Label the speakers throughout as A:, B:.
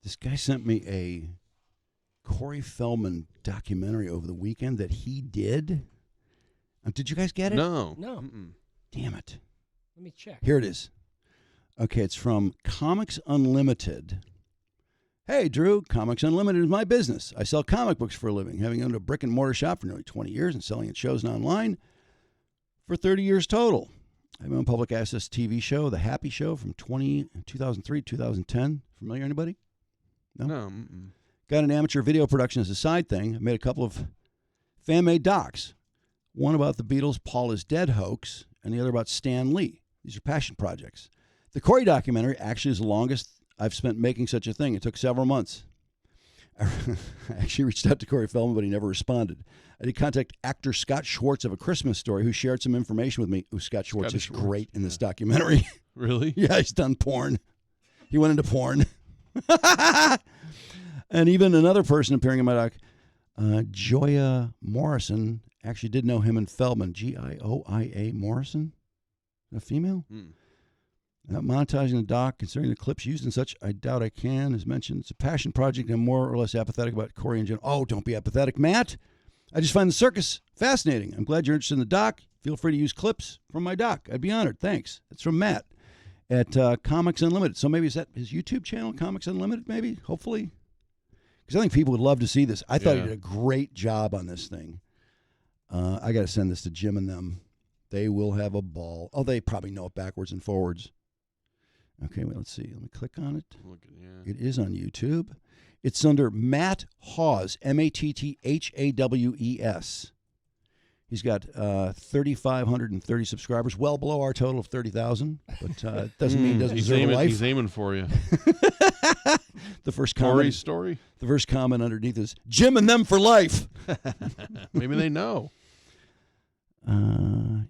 A: This guy sent me a Corey Feldman documentary over the weekend that he did. Did you guys get it?
B: No.
C: No.
A: Damn it.
C: Let me check.
A: Here it is. Okay, it's from Comics Unlimited. Hey, Drew, Comics Unlimited is my business. I sell comic books for a living, having owned a brick-and-mortar shop for nearly 20 years and selling at shows and online for 30 years total. I have my own public access TV show, The Happy Show, from 2003 2010. Familiar, anybody?
B: No.
A: Got an amateur video production as a side thing. I made a couple of fan-made docs. One about the Beatles' Paul is Dead hoax, and the other about Stan Lee. These are passion projects. The Corey documentary actually is the longest I've spent making such a thing. It took several months. I actually reached out to Corey Feldman, but he never responded. I did contact actor Scott Schwartz of A Christmas Story, who shared some information with me. Ooh, Scott Schwartz is great in this documentary.
B: Really?
A: Yeah, he's done porn. He went into porn. And even another person appearing in my doc, Joya Morrison, actually did know him and Feldman. Gioia Morrison? A female? Not monetizing the doc, considering the clips used and such, I doubt I can. As mentioned, it's a passion project and I'm more or less apathetic about Corey in general. Oh, don't be apathetic, Matt. I just find the circus fascinating. I'm glad you're interested in the doc. Feel free to use clips from my doc. I'd be honored. Thanks. It's from Matt at Comics Unlimited. So maybe is that his YouTube channel, Comics Unlimited, maybe? Hopefully. Because I think people would love to see this. I thought he did a great job on this thing. I got to send this to Jim and them. They will have a ball. Oh, they probably know it backwards and forwards. Okay, wait, let's see. Let me click on it. It is on YouTube. It's under Matt Hawes, Mattthawes. He's got 3,530 subscribers, well below our total of 30,000, but doesn't mean he doesn't deserve a life.
B: He's aiming for you.
A: The first
B: Corey's story?
A: The first comment underneath is, Jim and them for life.
B: Maybe they know.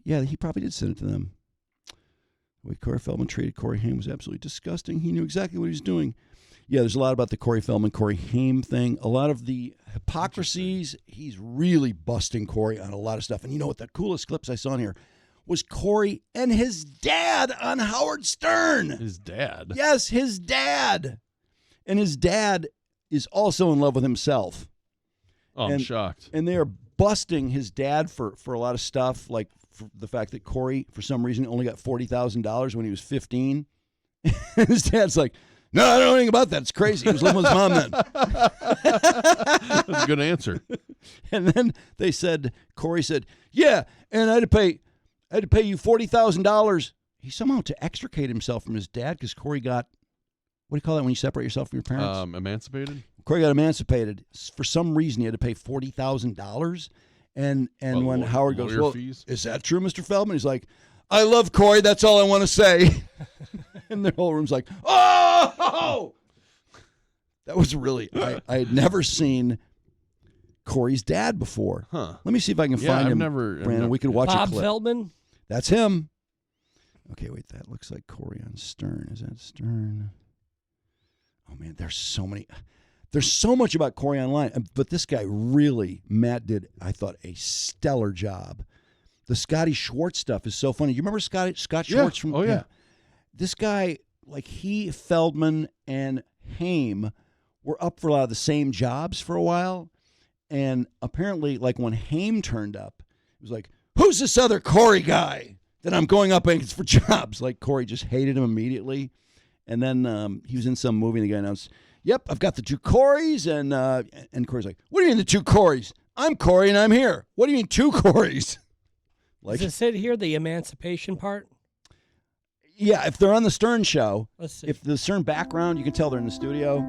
A: Yeah, he probably did send it to them. The way Corey Feldman treated Corey Haim was absolutely disgusting. He knew exactly what he was doing. Yeah, there's a lot about the Corey Feldman, Corey Haim thing. A lot of the hypocrisies. He's really busting Corey on a lot of stuff. And you know what? The coolest clips I saw in here was Corey and his dad on Howard Stern.
B: His dad?
A: Yes, his dad. And his dad is also in love with himself.
B: Oh, I'm shocked.
A: And they are busting his dad for a lot of stuff, like for the fact that Corey, for some reason, only got $40,000 when he was 15. His dad's like, no, I don't know anything about that. It's crazy. He was living with his mom then.
B: That's a good answer.
A: And then they said, Corey said, yeah, and I had to pay you $40,000. He somehow had to extricate himself from his dad because Corey got, what do you call that when you separate yourself from your parents?
B: Emancipated?
A: Corey got emancipated. For some reason, he had to pay $40,000. And when Howard goes, well, is that true, Mr. Feldman? He's like, I love Corey. That's all I want to say. And the whole room's like, oh! That was really, I had never seen Corey's dad before.
B: Huh.
A: Let me see if I can find him. Brandon, we could watch a clip.
C: Bob Feldman?
A: That's him. Okay, wait, that looks like Corey on Stern. Is that Stern? Oh, man, there's so many. There's so much about Corey online, but this guy really, Matt did, I thought, a stellar job. The Scotty Schwartz stuff is so funny. You remember Scott Schwartz from?
B: Oh, yeah.
A: This guy, like he, Feldman, and Haim were up for a lot of the same jobs for a while. And apparently, like when Haim turned up, it was like, who's this other Corey guy that I'm going up against for jobs? Like Corey just hated him immediately. And then he was in some movie and the guy announced, yep, I've got the two Coreys. And Corey's like, what do you mean the two Coreys? I'm Corey and I'm here. What do you mean two Coreys?
C: Like, does it say here the Emancipation part?
A: Yeah, if they're on the Stern show,
C: let's see.
A: If the Stern background, you can tell they're in the studio.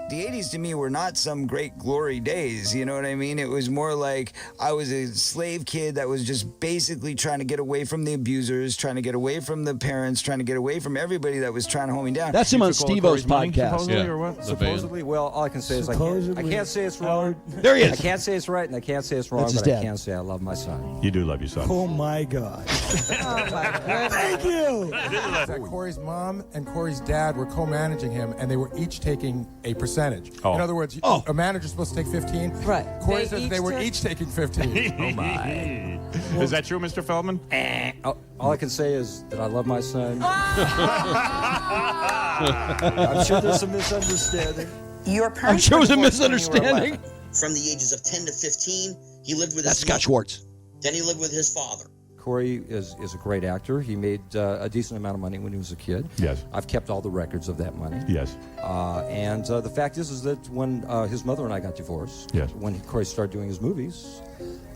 D: The 80s to me were not some great glory days, you know what I mean? It was more like I was a slave kid that was just basically trying to get away from the abusers, trying to get away from the parents, trying to get away from everybody that was trying to hold me down.
A: That's him on Steve-O's podcast.
E: Supposedly, or what? Supposedly? Well, all I can say is I can't say it's wrong.
A: There he is.
E: I can't say it's right and I can't say it's wrong, but I can say I love my son.
F: You do love your son.
G: Oh, my God.
E: Oh, my God.
G: Thank you.
H: Corey's mom and Corey's dad were co-managing him, and they were each taking a percentage.
F: Oh.
H: In other words, a manager's supposed to take 15.
E: Right.
H: Corey says they were each taking 15.
F: Oh, my. Is that true, Mr. Feldman?
E: All I can say is that I love my son. I'm sure there's some misunderstanding.
G: Your parents
A: sure it was a
G: were divorced when you were
A: misunderstanding.
G: 11.
I: From the ages of 10 to 15, he lived with
A: That's
I: his
A: Scott
I: mother.
A: Schwartz.
I: Then he lived with his father.
E: Corey is a great actor. He made a decent amount of money when he was a kid.
F: Yes.
E: I've kept all the records of that money.
F: Yes.
E: And the fact is that when his mother and I got divorced,
F: Yes.
E: when Corey started doing his movies,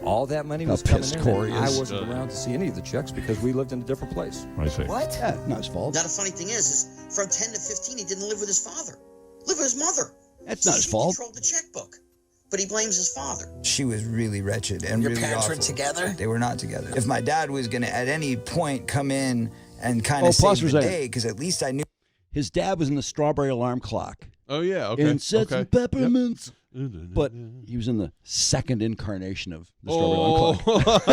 E: all that money
A: How
E: was coming
A: pissed
E: in.
A: Corey
E: And I
A: is.
E: wasn't around to see any of the checks because we lived in a different place.
F: I see.
I: What?
A: Yeah, not his fault.
I: Now, the funny thing is from 10 to 15, he didn't live with his father. Lived with his mother.
A: That's not his
I: He
A: fault.
I: controlled the checkbook. But he blames his father.
D: She was really wretched and
G: Your
D: really
G: parents were
D: awful.
G: together?
D: They were not together. If my dad was going to at any point come in and kind
A: Oh,
D: of
A: pause
D: save
A: for a
D: the
A: second.
D: day, because at least I knew
A: His dad was in the Strawberry Alarm Clock.
B: Oh yeah. Okay.
A: And sets
B: okay.
A: and peppermints.
B: Yep.
A: But he was in the second incarnation of the Strawberry Alarm Clock.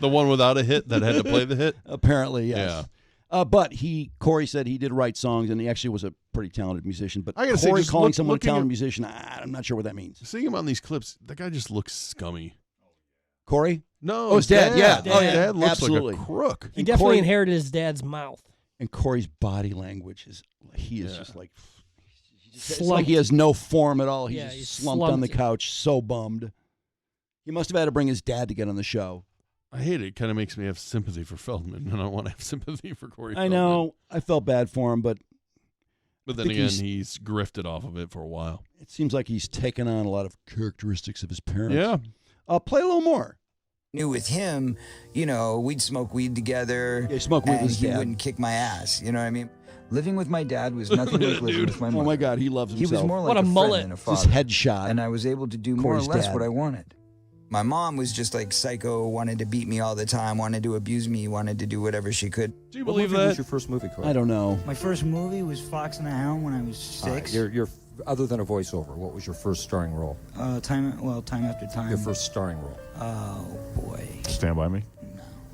B: The one without a hit that had to play the hit.
A: Apparently, yes.
B: Yeah.
A: But Corey said he did write songs, and he actually was a pretty talented musician. But
B: I gotta say,
A: Corey
B: just
A: calling someone a
B: looking
A: talented
B: at-
A: musician, I'm not sure what that means.
B: Seeing him on these clips, that guy just looks scummy.
A: Corey?
B: No,
A: Oh, his dad, yeah.
B: His
A: Oh, yeah.
B: dad looks
A: Absolutely.
B: like a crook.
C: He
A: And
C: definitely
A: Corey-
C: inherited his dad's mouth.
A: And Corey's body language is just like it's like
C: Slumped.
A: he has no form at all. He's
C: Yeah,
A: just
C: he's
A: slumped on the
C: slumped.
A: couch, so bummed. He must have had to bring his dad to get on the show.
B: I hate it. It kind of makes me have sympathy for Feldman, and I want to have sympathy for Corey
A: I
B: Feldman.
A: know. I felt bad for him, but
B: But then
A: think
B: again,
A: he's-
B: he's grifted off of it for a while.
A: it seems like he's taken on a lot of characteristics of his parents.
B: Yeah.
A: Play a little more.
D: with him, we'd smoke weed together.
A: Yeah, smoke weed with
D: and
A: his
D: he
A: dad.
D: wouldn't kick my ass. You know what I mean? Living with my dad was nothing like living with my mother.
A: Oh my God, he loves
D: He
A: himself.
D: was more like
C: What a
D: friend
C: mullet.
D: than a
A: His
D: father.
A: headshot.
D: And I was able to do more
A: Corey's
D: or less
A: dad.
D: what I wanted. My mom was just like psycho, wanted to beat me all the time, wanted to abuse me, wanted to do whatever she could.
B: Do you
E: What
B: believe
E: movie was
B: that?
E: your first movie, Corey?
A: I don't know.
J: My first movie was Fox and the Hound when I was 6.
E: Your other than a voiceover, what was your first starring role?
J: Time After Time.
E: Your first starring role?
J: Oh boy.
F: Stand By Me?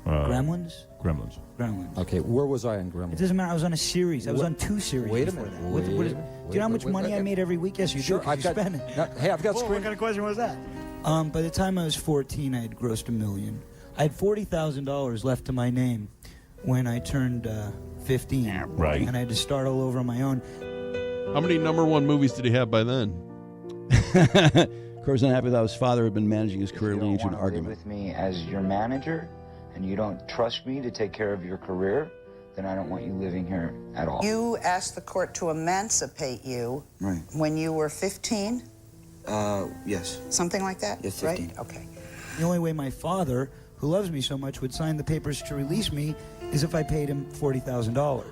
J: No. Gremlins.
F: Gremlins.
E: Okay, where was I in
J: It
E: Gremlins?
J: doesn't matter. I was on a series. I was
E: What-
J: on 2 series.
E: Wait a
J: before
E: minute.
J: that.
E: Wait,
J: do you know how much
E: wait,
J: money I
E: okay.
J: made every week? Yes, you
E: Sure,
J: do. 'cause
E: I've
J: you
E: got.
J: spend it.
E: Hey, I've got screen.
J: What kind of question was that? By the time I was 14, I had grossed $1 million. I had $40,000 left to my name when I turned 15.
F: Right.
J: And I had to start all over on my own.
B: How many #1 movies did he have by then?
A: Corey's unhappy that his father had been managing his career, leading to an argument.
K: with me as your manager and you don't trust me to take care of your career, then I don't want you living here at all.
G: You asked the court to emancipate you
K: Right.
G: when you were 15,
K: Yes.
G: something like that?
K: Yes, 15.
G: Right? Okay.
J: The only way my father, who loves me so much, would sign the papers to release me is if I paid him $40,000.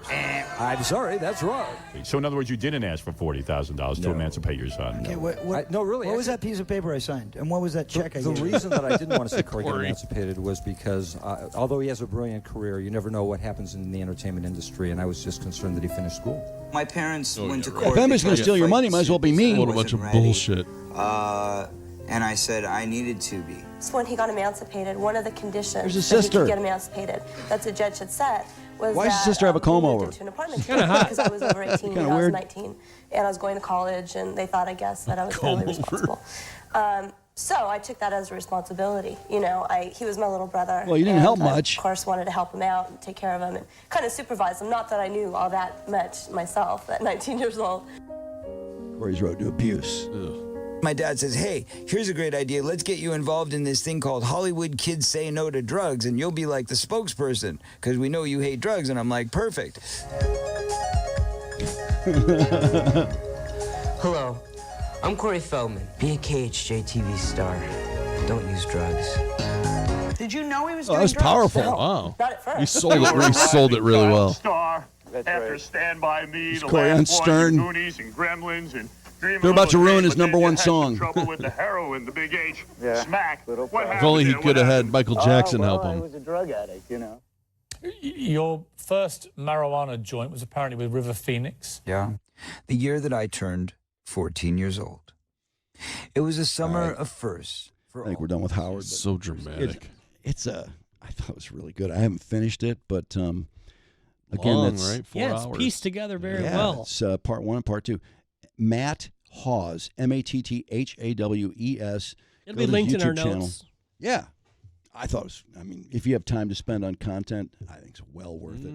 E: I'm sorry, that's wrong.
F: So in other words, you didn't ask for $40,000 to
E: No.
F: emancipate your son.
J: Okay,
E: No, really,
J: What was that piece of paper I signed? And what was that check I
E: The
J: gave you?
E: reason that I didn't want to see Corey get
B: Corey.
E: emancipated was because although he has a brilliant career, you never know what happens in the entertainment industry, and I was just concerned that he finished school.
K: My parents went to
B: yeah,
K: court.
A: If anybody's going to steal your money, might as well be me.
B: What a bunch of bullshit.
K: And I said I needed to be.
L: When he got emancipated, one of the conditions
A: There's his
L: that he
A: sister.
L: could get emancipated, that the judge had set, was
A: Why does his
L: that,
A: sister have a comb
L: we moved
A: over?
L: into an apartment
C: Kinda hot.
L: because I was over 18
A: Kinda
L: and I was
A: weird.
L: 19, and I was going to college, and they thought, I guess, that I was
B: Comb
L: fairly
B: over.
L: responsible. So I took that as a responsibility. He was my little brother.
A: Well, you didn't
L: and
A: help
L: I,
A: much.
L: of course, wanted to help him out and take care of him and kind of supervise him. Not that I knew all that much myself at 19 years old.
A: Corey's road to abuse.
D: My dad says, hey, here's a great idea. Let's get you involved in this thing called Hollywood Kids Say No to Drugs, and you'll be like the spokesperson because we know you hate drugs. And I'm like, perfect.
M: Hello, I'm Corey Feldman. Be a KHJ TV star. Don't use drugs.
G: Did you know he was
A: Oh,
G: doing
A: that was
G: drugs?
A: powerful.
B: Wow.
L: Not at first.
B: He sold it really well.
F: Star. After Stand By Me, The
A: Corey on
F: Last One,
A: Stern.
F: Goonies, and Gremlins, and
A: They're about to ruin his #1 song.
F: Trouble with the heroin, the big H, smack. What
B: If
F: happened
B: only he
F: there?
B: could have had Michael Jackson help
K: I
B: him.
K: was a drug addict, you know.
N: Your first marijuana joint was apparently with River Phoenix.
D: Yeah. The year that I turned 14 years old. It was a summer of firsts.
A: I think we're done with Howard. but
B: So dramatic.
A: I thought it was really good. I haven't finished it, but again,
B: Long,
A: that's
B: right? 4
C: Yeah,
B: hours.
C: it's pieced together very
A: yeah,
C: well.
A: it's part 1 and part 2. Matt Hawes, MATTHAWES.
C: It'll
A: Go
C: be
A: to his
C: linked in our
A: YouTube channel.
C: notes.
A: Yeah. I thought it was, if you have time to spend on content, I think it's well worth it.